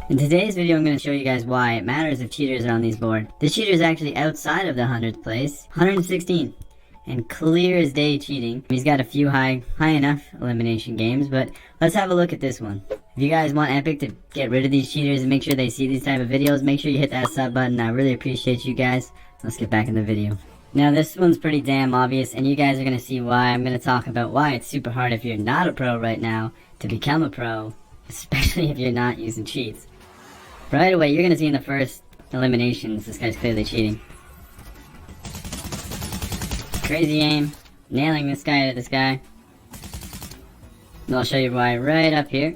In today's video, I'm going to show you guys why it matters if cheaters are on these boards. This cheater is actually outside of the 100th place, 116, and clear as day cheating. He's got a few high enough elimination games, but let's have a look at this one. If you guys want Epic to get rid of these cheaters and make sure they see these type of videos, make sure you hit that sub button. I really appreciate you guys. Let's get back in the video. Now this one's pretty damn obvious, and you guys are going to see why. I'm going to talk about why it's super hard if you're not a pro right now to become a pro, especially if you're not using cheats. Right away, you're going to see in the first eliminations, this guy's clearly cheating. Crazy aim, nailing this guy to this guy. And I'll show you why right up here.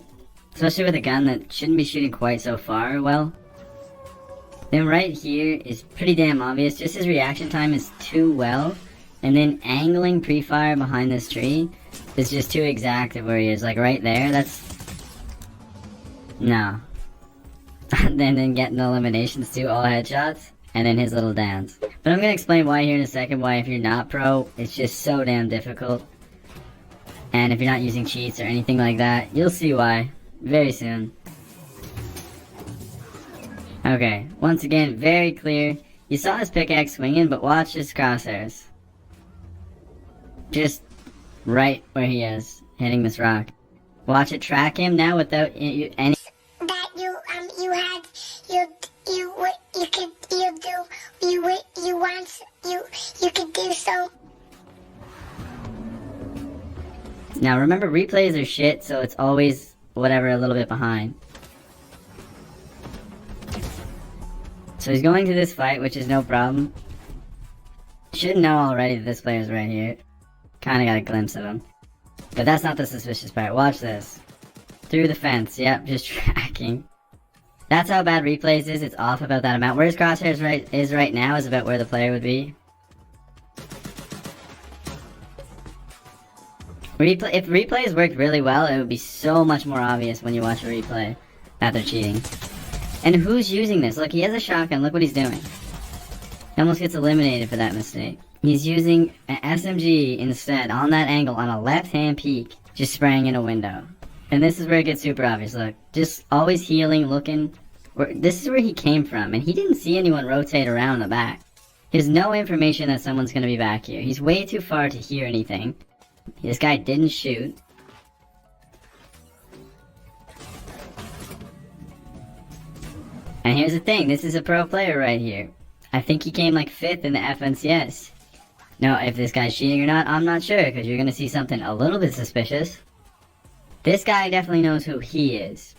Especially with a gun that shouldn't be shooting quite so far well. Then right here is pretty damn obvious, just his reaction time is too well. And then angling pre-fire behind this tree is just too exact of where he is, like right there, that's... No. And then getting the eliminations too, all headshots, and then his little dance. But I'm gonna explain why here in a second, why if you're not pro, it's just so damn difficult. And if you're not using cheats or anything like that, you'll see why very soon. Okay, once again, very clear. You saw his pickaxe swinging, but watch his crosshairs. Just right where he is, hitting this rock. Watch it track him now without any... You could do so. Now remember, replays are shit, so it's always whatever a little bit behind. So he's going to this fight, which is no problem. Should know already that this player's right here. Kinda got a glimpse of him. But that's not the suspicious part. Watch this. Through the fence, yep, just tracking. That's how bad replays is, it's off about that amount. Where his crosshairs is right now is about where the player would be. If replays worked really well, it would be so much more obvious when you watch a replay that they're cheating. And who's using this? Look, he has a shotgun, look what he's doing. He almost gets eliminated for that mistake. He's using an SMG instead, on that angle, on a left-hand peek, just spraying in a window. And this is where it gets super obvious, look. Just always healing, looking. This is where he came from, and he didn't see anyone rotate around the back. He has no information that someone's gonna be back here. He's way too far to hear anything. This guy didn't shoot. And here's the thing, this is a pro player right here. I think he came like 5th in the FNCS. Now, if this guy's cheating or not, I'm not sure, because you're gonna see something a little bit suspicious. This guy definitely knows who he is.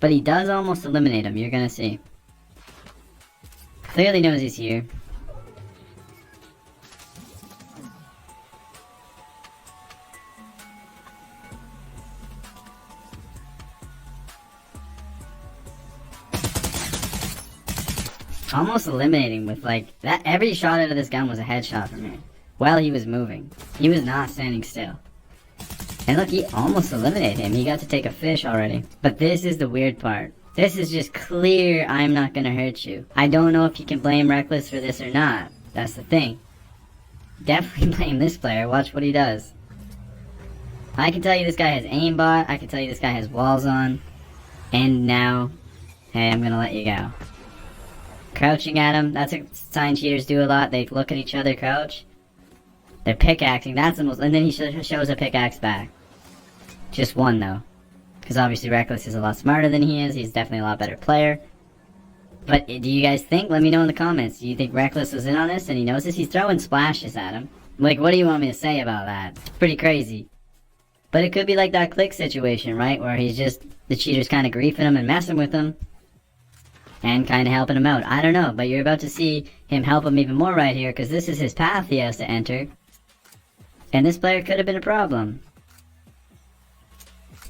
But he does almost eliminate him, you're gonna see. Clearly knows he's here. Almost eliminating with like, that every shot out of this gun was a headshot from him. While he was moving. He was not standing still. And look, he almost eliminated him. He got to take a fish already. But this is the weird part. This is just clear, I'm not gonna hurt you. I don't know if you can blame Reckless for this or not. That's the thing. Definitely blame this player. Watch what he does. I can tell you this guy has Aimbot. I can tell you this guy has walls on. And now, hey, I'm gonna let you go. Crouching at him. That's a sign cheaters do a lot. They look at each other, crouch. They're pickaxing. That's the most... And then he shows a pickaxe back. Just one, though. Because obviously Reckless is a lot smarter than he is. He's definitely a lot better player. But do you guys think? Let me know in the comments. Do you think Reckless was in on this and he knows this? He's throwing splashes at him. Like, what do you want me to say about that? It's pretty crazy. But it could be like that click situation, right? Where he's just... The cheater's kind of griefing him and messing with him. And kind of helping him out. I don't know, but you're about to see him help him even more right here, because this is his path he has to enter. And this player could have been a problem.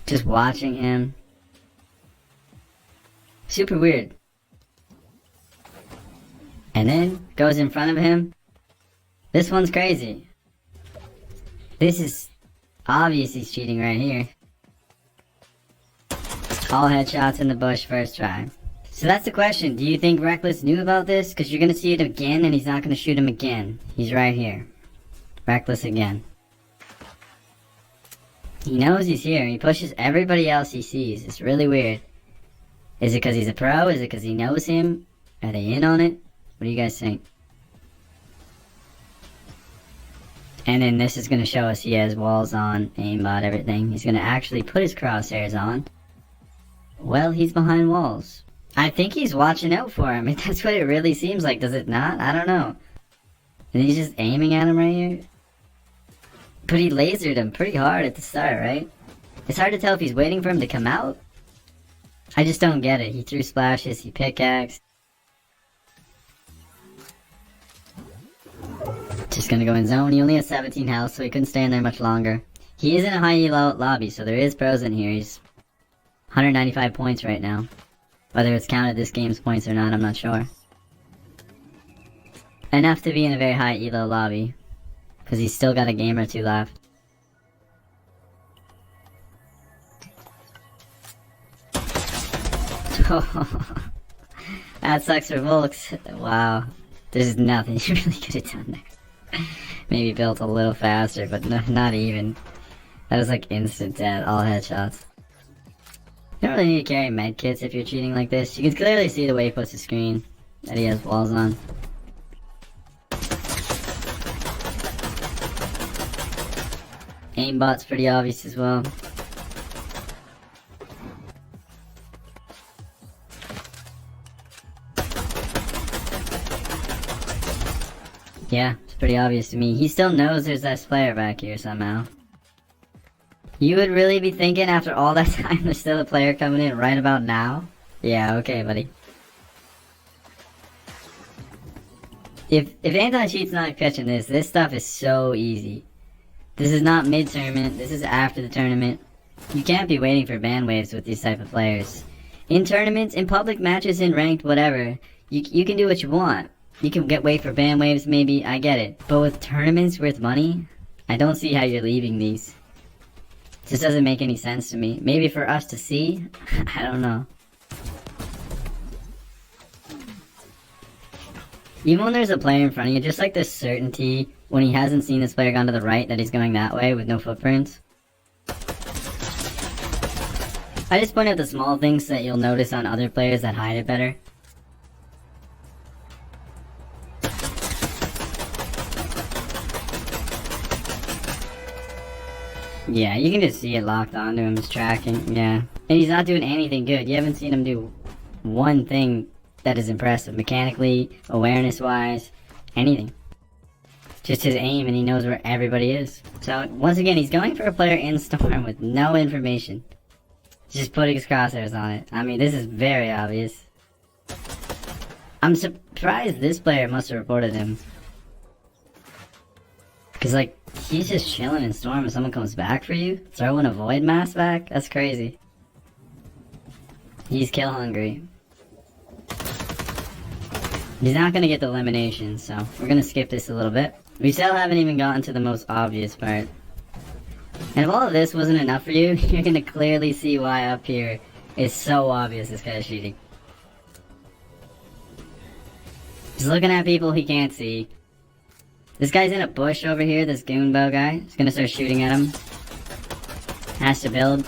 Just watching him. Super weird. And then, goes in front of him. This one's crazy. This is obvious he's cheating right here. All headshots in the bush first try. So that's the question, do you think Reckless knew about this? Because you're going to see it again and he's not going to shoot him again. He's right here. Reckless again. He knows he's here. He pushes everybody else he sees. It's really weird. Is it because he's a pro? Is it because he knows him? Are they in on it? What do you guys think? And then this is going to show us he has walls on, aimbot, everything. He's going to actually put his crosshairs on. Well, he's behind walls. I think he's watching out for him. That's what it really seems like, does it not? I don't know. And he's just aiming at him right here. But he lasered him pretty hard at the start, right? It's hard to tell if he's waiting for him to come out. I just don't get it. He threw splashes, he pickaxed. Just gonna go in zone. He only has 17 health, so he couldn't stay in there much longer. He is in a high elo lobby, so there is pros in here. He's 195 points right now. Whether it's counted this game's points or not, I'm not sure. Enough to be in a very high elo lobby, because he's still got a game or two left. That sucks for Volks. Wow. There's nothing you really could have done there. Maybe built a little faster, but no, not even. That was like instant death, all headshots. You don't really need to carry medkits if you're cheating like this. You can clearly see the way he puts the screen that he has walls on. Aimbot's pretty obvious as well. Yeah, it's pretty obvious to me. He still knows there's this player back here somehow. You would really be thinking after all that time there's still a player coming in right about now? Yeah, okay, buddy. If anti-cheat's not catching this stuff is so easy. This is not mid-tournament, this is after the tournament. You can't be waiting for ban waves with these type of players. In tournaments, in public matches, in ranked, whatever, you can do what you want. You can wait for ban waves maybe, I get it. But with tournaments worth money, I don't see how you're leaving these. Just doesn't make any sense to me. Maybe for us to see? I don't know. Even when there's a player in front of you, just like this certainty when he hasn't seen this player gone to the right that he's going that way with no footprints. I just point out the small things that you'll notice on other players that hide it better. Yeah, you can just see it locked onto him, his tracking, yeah. And he's not doing anything good. You haven't seen him do one thing that is impressive, mechanically, awareness-wise, anything. Just his aim, and he knows where everybody is. So, once again, he's going for a player in Storm with no information. Just putting his crosshairs on it. I mean, this is very obvious. I'm surprised this player must have reported him. Cause like, he's just chilling in Storm and someone comes back for you? Throwing a void mask back? That's crazy. He's kill hungry. He's not gonna get the elimination, so we're gonna skip this a little bit. We still haven't even gotten to the most obvious part. And if all of this wasn't enough for you, you're gonna clearly see why up here it's so obvious this guy's cheating. He's looking at people he can't see. This guy's in a bush over here, this goonbow guy. He's gonna start shooting at him. Has to build.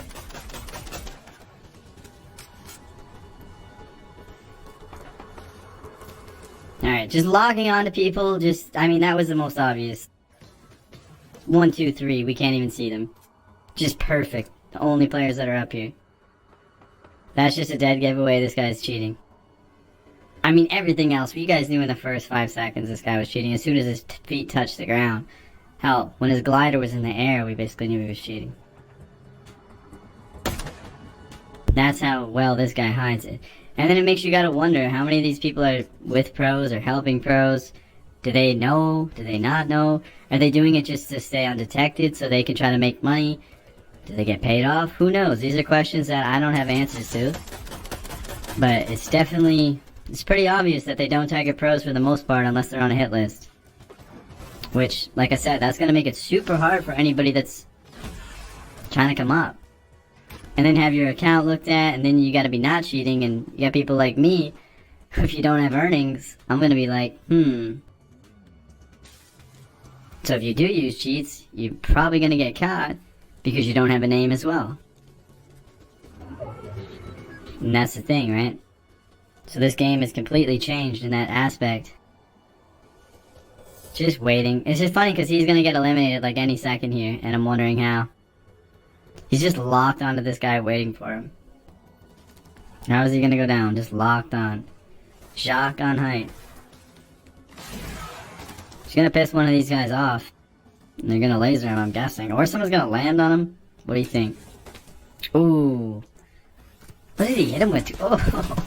Alright, just logging on to people, I mean, that was the most obvious. 1, 2, 3, we can't even see them. Just perfect. The only players that are up here. That's just a dead giveaway, this guy's cheating. I mean, everything else, you guys knew in the first 5 seconds this guy was cheating as soon as his feet touched the ground. Hell, when his glider was in the air, we basically knew he was cheating. That's how well this guy hides it. And then it makes you gotta wonder how many of these people are with pros or helping pros. Do they know? Do they not know? Are they doing it just to stay undetected so they can try to make money? Do they get paid off? Who knows? These are questions that I don't have answers to. But it's pretty obvious that they don't target pros for the most part unless they're on a hit list. Which, like I said, that's gonna make it super hard for anybody that's trying to come up. And then have your account looked at, and then you gotta be not cheating, and you got people like me, if you don't have earnings, I'm gonna be like, So if you do use cheats, you're probably gonna get caught, because you don't have a name as well. And that's the thing, right? So this game is completely changed in that aspect. Just waiting. It's just funny because he's gonna get eliminated like any second here, and I'm wondering how. He's just locked onto this guy waiting for him. How is he gonna go down? Just locked on. Shock on height. He's gonna piss one of these guys off. And they're gonna laser him, I'm guessing. Or someone's gonna land on him. What do you think? Ooh. What did he hit him with? Oh.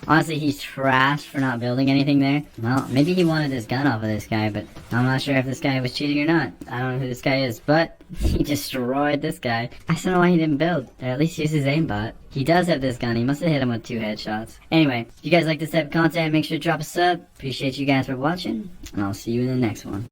Honestly, he's trashed for not building anything there. Well, maybe he wanted his gun off of this guy, but I'm not sure if this guy was cheating or not. I don't know who this guy is, but he destroyed this guy. I just don't know why he didn't build, or at least use his aimbot. He does have this gun. He must have hit him with 2 headshots. Anyway, if you guys like this type of content, make sure to drop a sub. Appreciate you guys for watching, and I'll see you in the next one.